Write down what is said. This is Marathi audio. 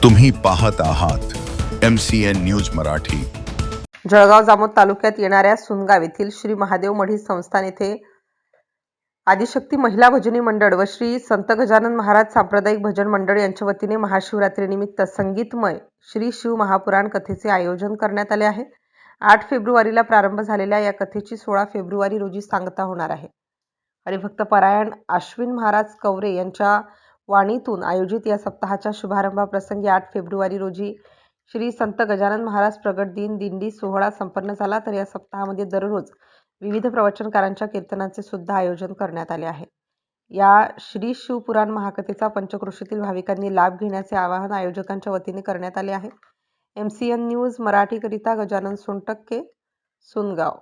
तुम्ही पाहत आहात MCN न्यूज मराठी। जळगाव जामोद तालुक्यात येणाऱ्या सुनगाव येथील श्री महादेव मढी संस्थान येथे आदिशक्ती महिला भजनी मंडळ व श्री संत गजानन महाराज सांप्रदायिक भजन मंडळ यांच्या वतीने महाशिवरात्रीनिमित्त संगीतमय श्री शिव महापुराण कथेचे आयोजन करण्यात आले आहे। 8 फेब्रुवारीला प्रारंभ झालेल्या या कथेची 16 फेब्रुवारी रोजी सांगता होणार आहे। हरिभक्त परायण अश्विन महाराज कवरे यांच्या वाणीतून आयोजित या सप्ताहाच्या शुभारंभाप्रसंगी 8 फेब्रुवारी रोजी श्री संत गजानन महाराज प्रगट दिन दिंडी सोहळा संपन्न झाला। तर या सप्ताहामध्ये दररोज विविध प्रवचनकारांच्या कीर्तनाचे सुद्धा आयोजन करण्यात आले आहे। या श्री शिवपुराण महाकथेचा पंचक्रोशीतील भाविकांनी लाभ घेण्याचे आवाहन आयोजकांच्या वतीने करण्यात आले आहे। MCN न्यूज मराठीकरिता गजानन सोनटक्के, सुनगाव।